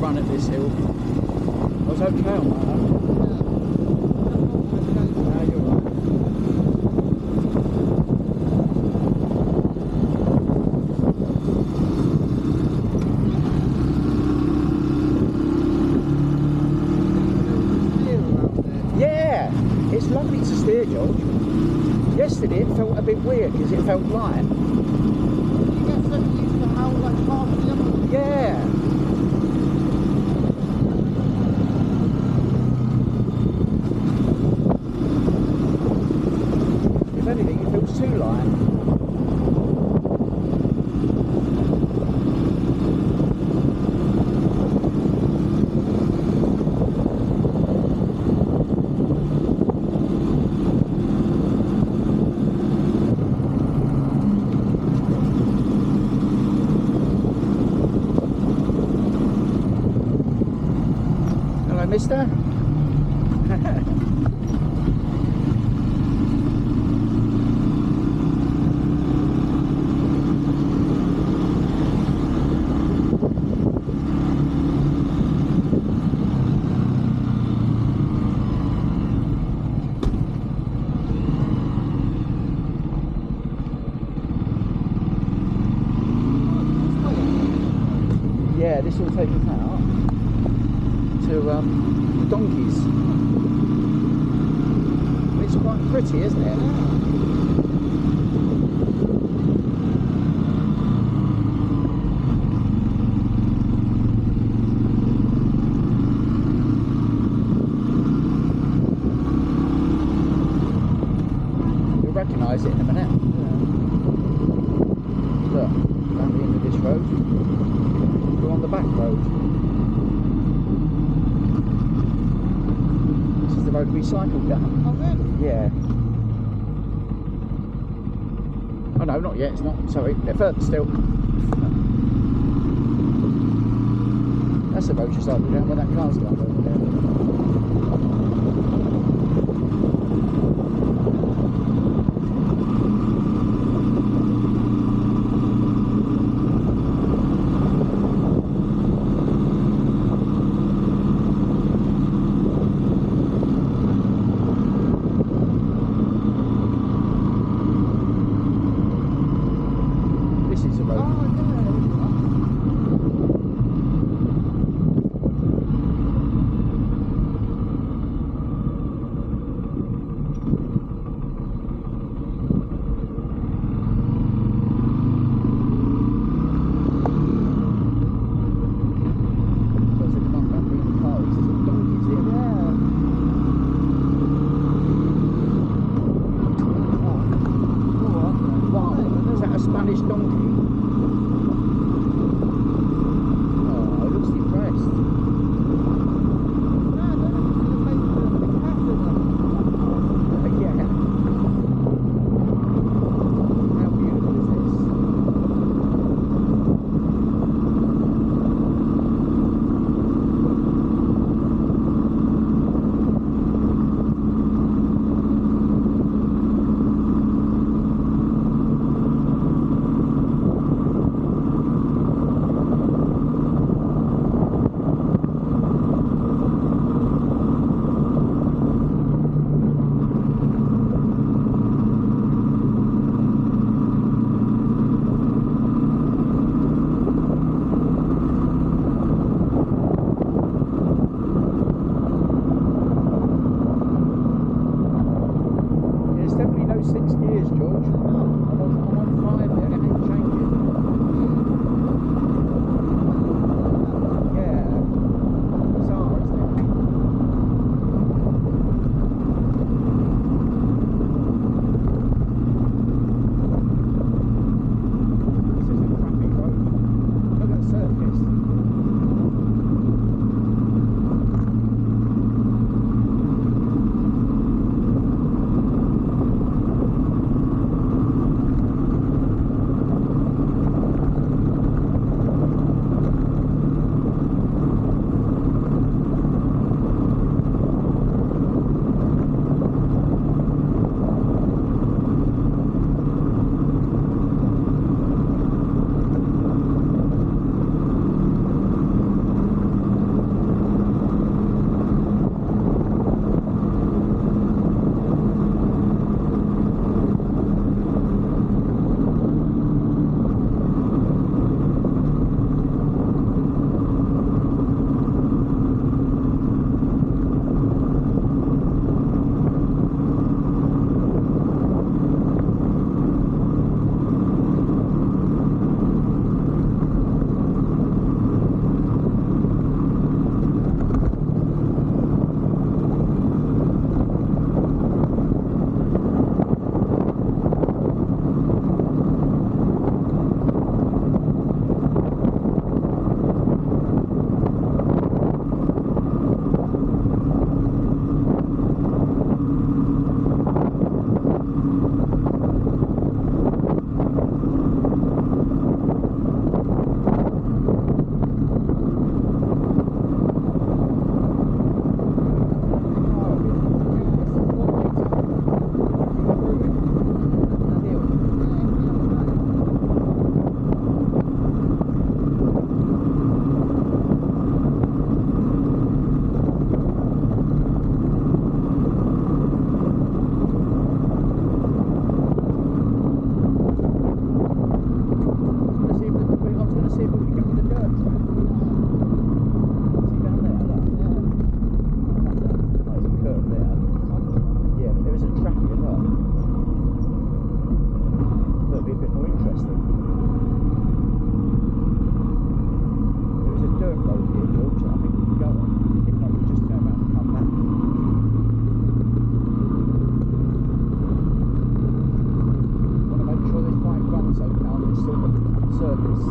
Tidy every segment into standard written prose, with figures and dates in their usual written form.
run at this hill. I was okay on that. No, you're right. Yeah, it's lovely to steer, George. Yesterday it felt a bit weird because it felt light. You get so used to how like fast the other. Yeah. If anything, it feels too light. Hello, mister. Yeah, this will take us out to the donkeys. It's quite pretty, isn't it? You'll recognise it in a minute. Look, down the end of this road. We're on the back road. This is the road we cycled down. Oh really? Yeah. Oh no, not yet, it's not. Sorry, they're further still. That's the road you cycled down where that car's gone over there. This is the road. Oh Because they can't go in the cars, there's some donkeys here. Wow, is that a Spanish donkey? Oh, it looks depressed. Yeah. How beautiful is this? surface.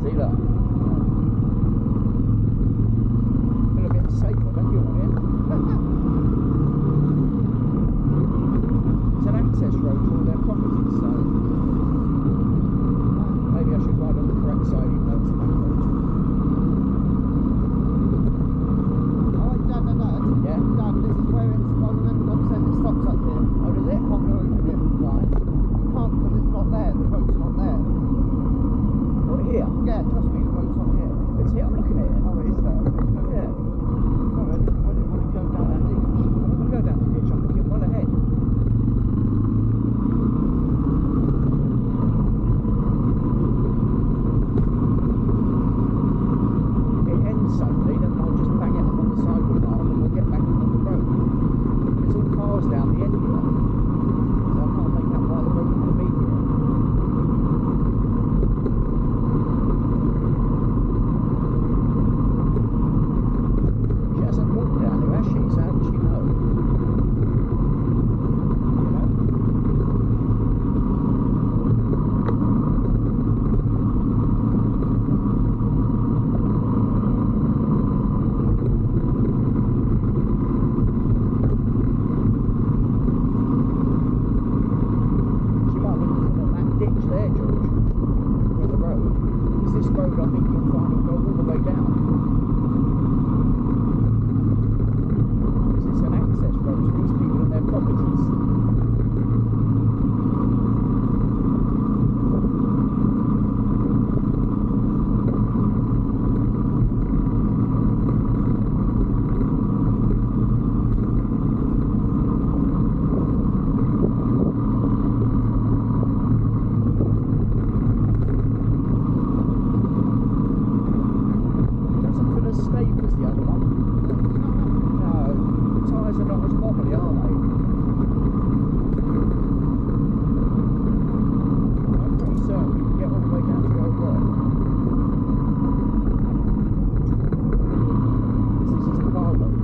See that? Feel a bit safer, don't you, on here? It's an access road to all their properties, so maybe I should ride on the correct side even though it's a back road. Yeah. Dad, this is where it's, I remember Bob said it stops up here. Oh, does it? Can't go over here. Right. Can't because it's not there, the road's not there. What, here? Yeah, trust me, the road's not here. It's here, I'm looking at it. Oh, it is there. Yeah. No, I didn't want to go down that ditch. I'm not going to go down the ditch, I'm looking well ahead. It ends suddenly, then I'll just bang it up on the cycle path and we'll get back on the road. There's all cars down the end here, so I can't make out why the road would be here. She hasn't walked down here, has she? So how does she know? You know? She might be looking at that ditch there, George, from the road. Is this road, I think you'll find, will go all the way down. Is this an access road to these people and their properties? Doesn't feel as stable as the other one. No, the tyres are not as wobbly, are they? I'm pretty certain we can get all the way down to the old rock. This is the car road.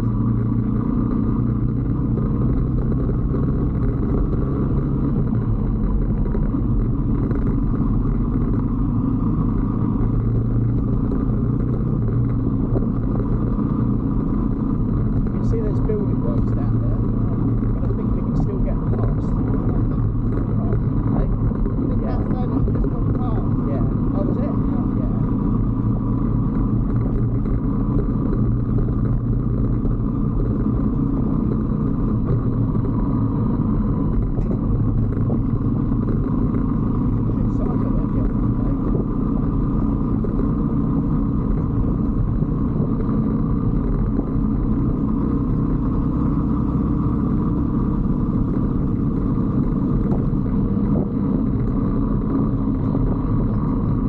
You can see there's building works down there, but I think we can still get past. Hey? Yeah. That's there, it's just on car. Yeah. Oh, was it? Yeah. Should cycle there, yeah.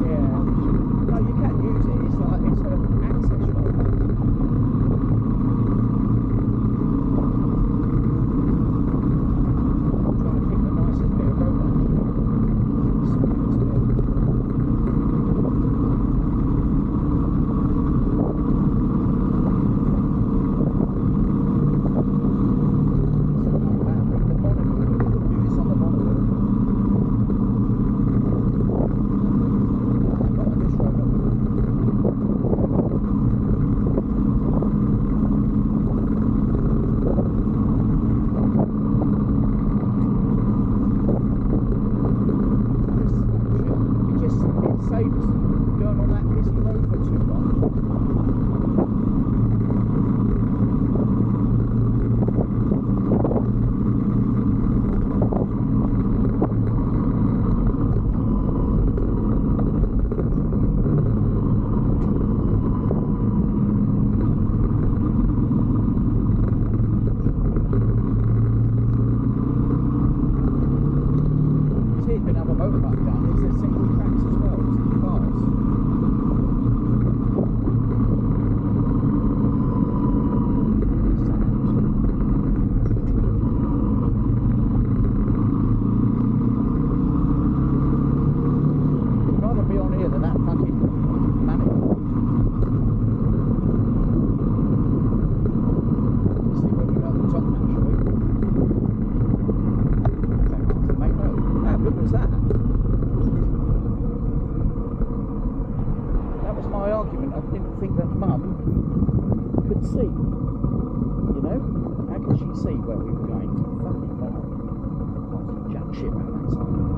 Yeah. No, you can use it. It's like it's an access road. I'm trying to pick the nicest bit of road actually. Smoothest bit. So not bad, but the monocle, we could do this on the monocle. Not on this road, no. It saves going on that busy road for too long. See, you can have a motorbike down here. There's single tracks as well, single cars. I'd rather be on here than that fucking manifold. Let's see where we go at the top now, shall we? shit around that side.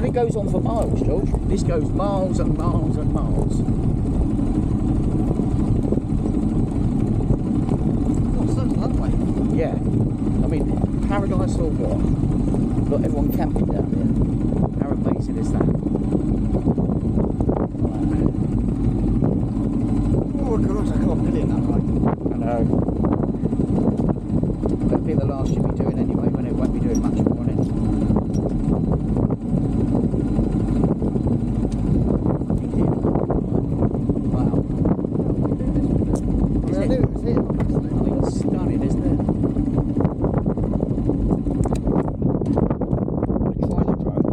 And it goes on for miles, George. This goes miles and miles and miles. What's that one way? Yeah. I mean, paradise or what? Got everyone camping down here. How amazing is that? Oh, God, I can't million that way. I know. That'll be the last you'll be doing anyway, when it won't be doing much more on it. Wow. I knew it was here. I mean, it's stunning, isn't it? Try the drone.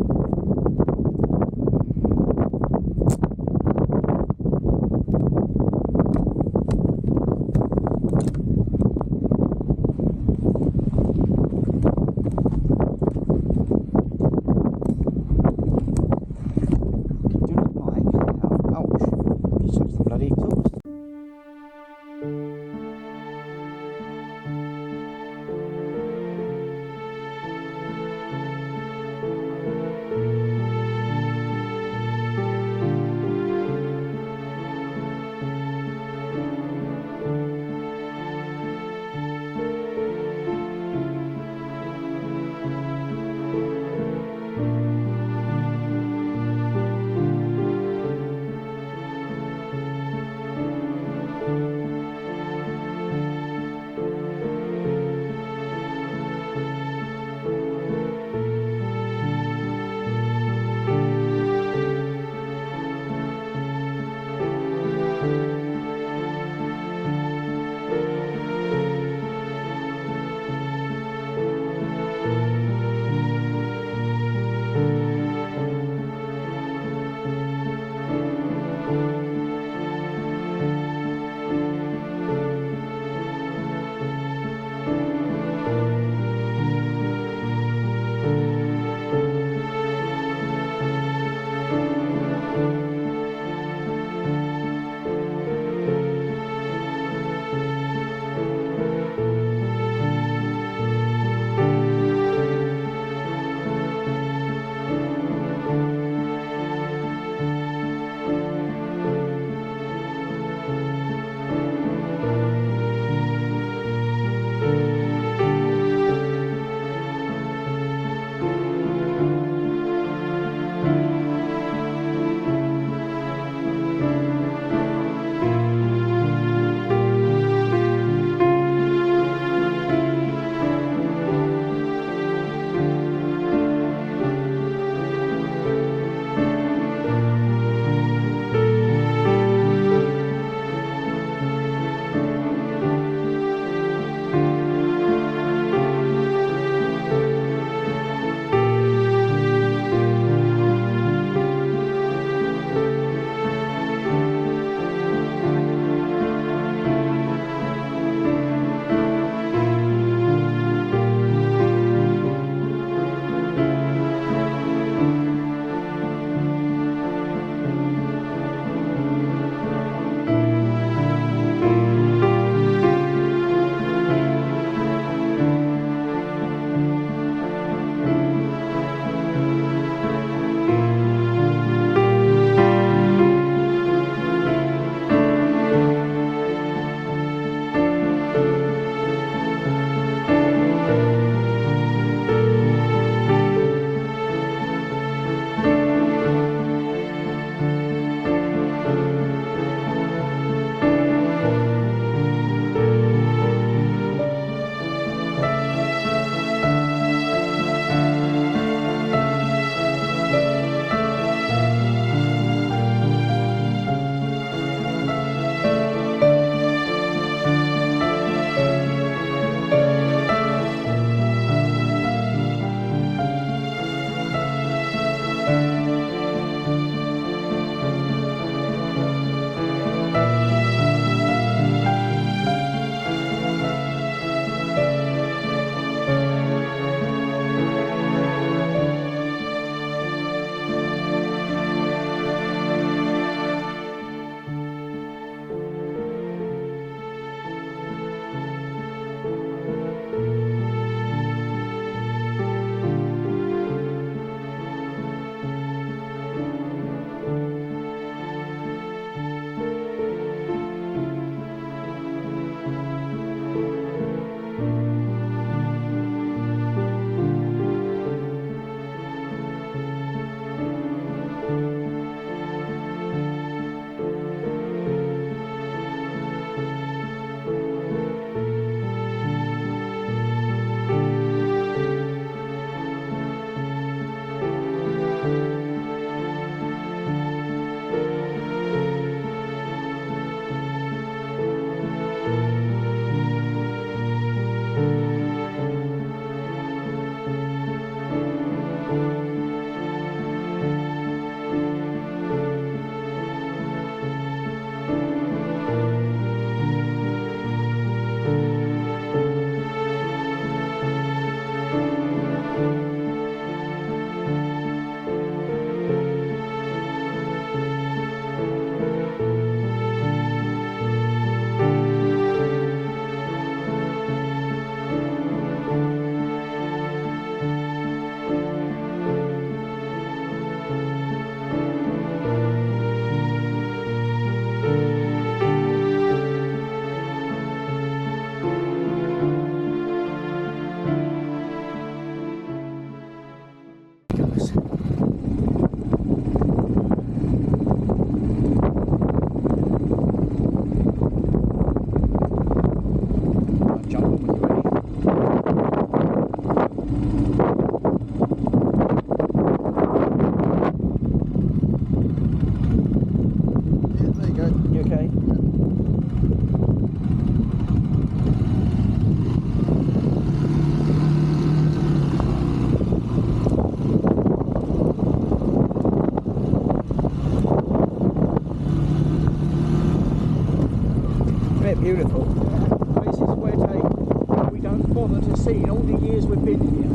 in all the years we've been here.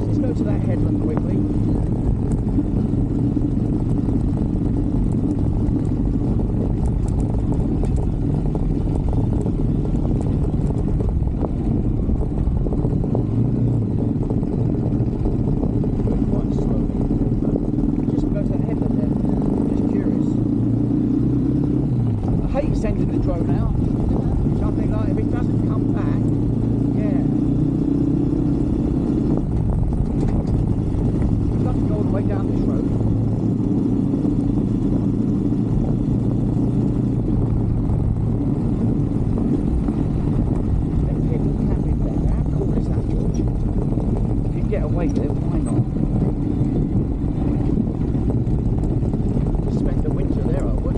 Let's go to that headland quickly. Quite slowly. Just go to that headland there. Just curious. I hate sending the drone out. Something like if it doesn't come back, yeah. I'd love to go all the way down this road. Them people camping there. How cool is that, George? If you get away with it, why not? Spend the winter there, I would.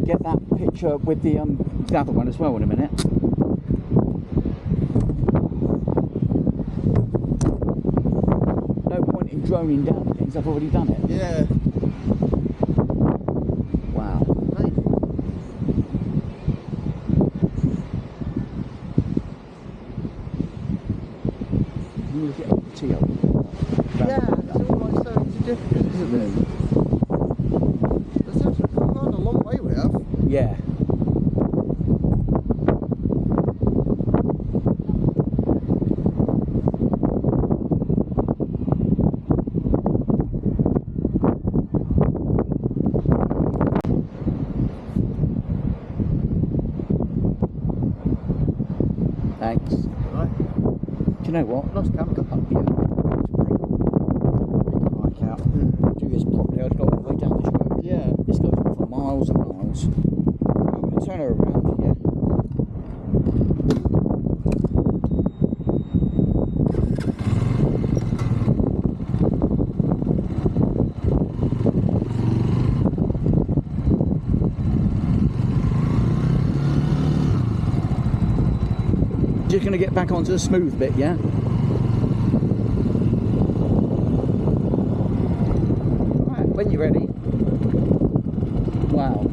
Get that picture with the other one as well in a minute. No point in droning down again because I've already done it. Yeah. Wow. Right. You look at the Tio. Yeah, it's all like so significant, isn't it? It's actually come on a long way we have. Yeah. Thanks. Right. Do you know what? Nice camera. Up here. Bring the mic out. Do this properly. I'd go all the way down this road. Yeah. This goes on for miles and miles. I'm going to turn her around, yeah. Just going to get back onto the smooth bit, yeah? Right, when you're ready. Wow.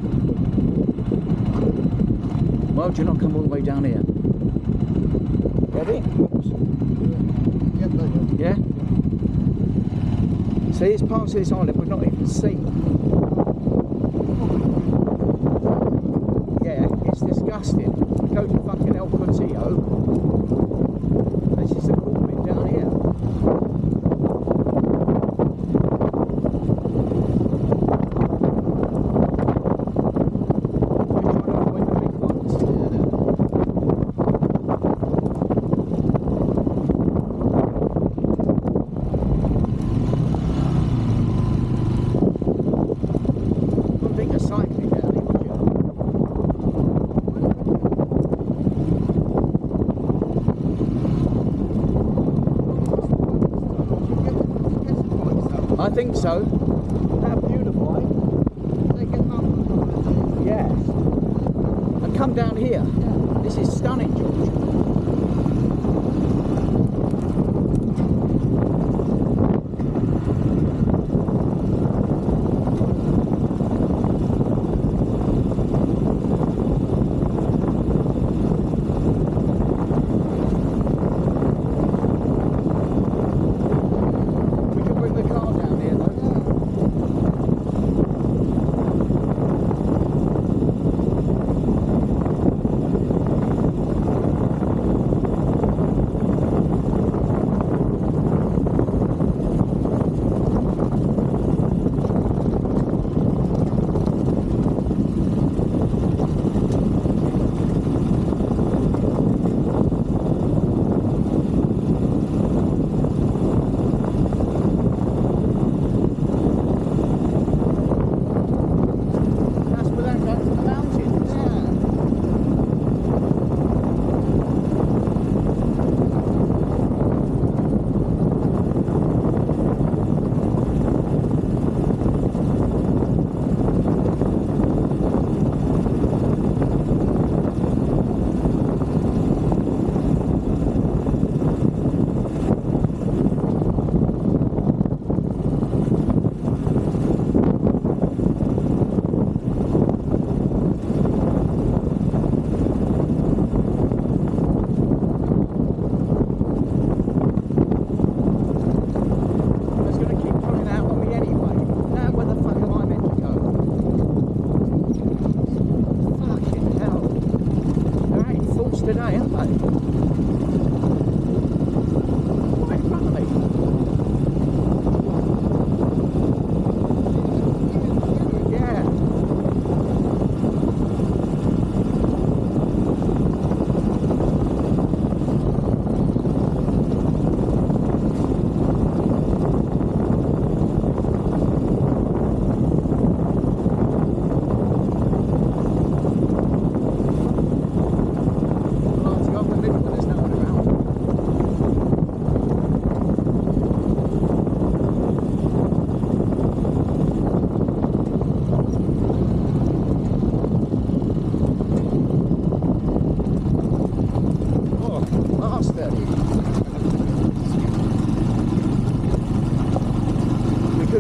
Well, do you not come all the way down here? Ready? Yeah, there you go. Yeah? See, it's parts of this island we've not even seen. Yeah, it's disgusting. Go to fucking El Portillo. This is the cool bit down here. We're trying to avoid the big ones. Wouldn't think of cycling down here, would you? I think so. How beautiful, eh? Yes. And come down here. This is stunning, George.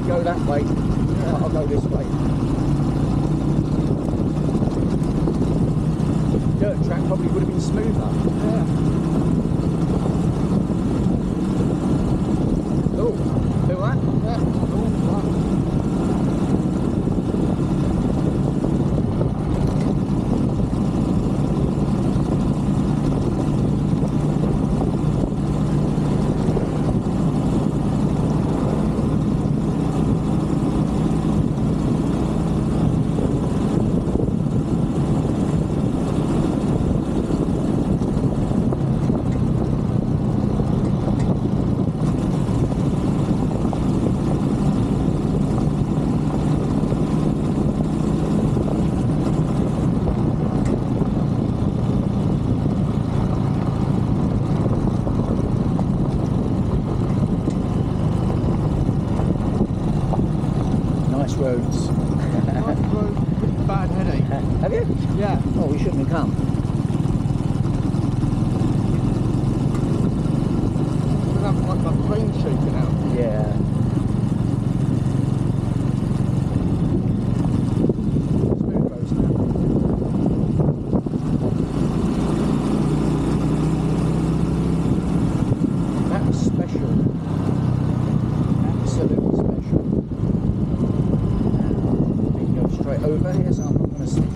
go that way. I'll go this way. Dirt track probably would have been smoother. Yeah. Oh, feel that? Yeah. Oh, wow. Roads. Bad headache. Have you? Yeah. Oh, we shouldn't have come. I have like my brain shaking out. Yeah. Smooth roads now. That was special. Absolutely special. Straight over here, so I'm not going to signal.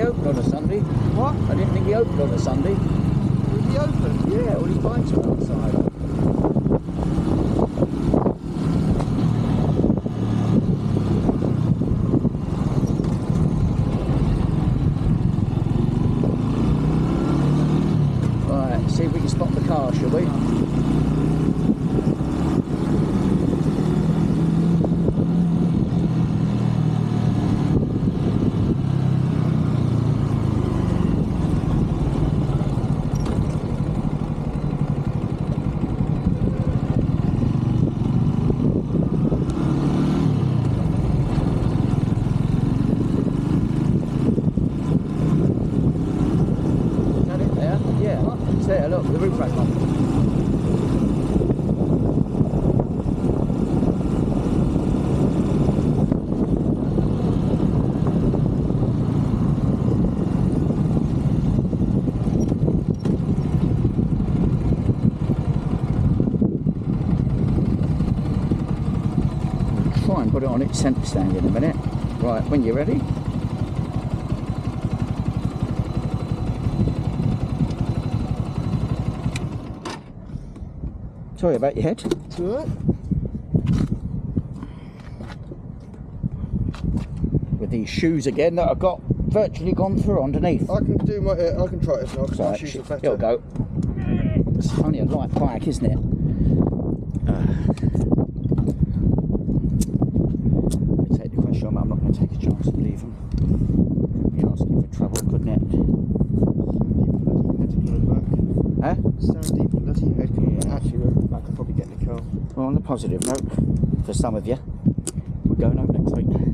On a Sunday. What? I didn't think he opened on a Sunday. Was he open? Yeah, all his bikes were outside. Right, see if we can spot the car, shall we? There, look, the roof rack on. Try and put it on its centre stand in a minute. Right, when you're ready. Sorry about your head. Good. With these shoes again that I've got virtually gone through underneath. I can do my. I can try this now because my shoes are better. It'll go. It's only a light bike, isn't it? I take the question, but I'm not going to take a chance and leave them. Could be asking for trouble, couldn't it? Had to put it back. Eh? Staring deep bloody head. Yeah. Actually, I could probably get in the car. Well, on a positive note, for some of you, we're going home next week.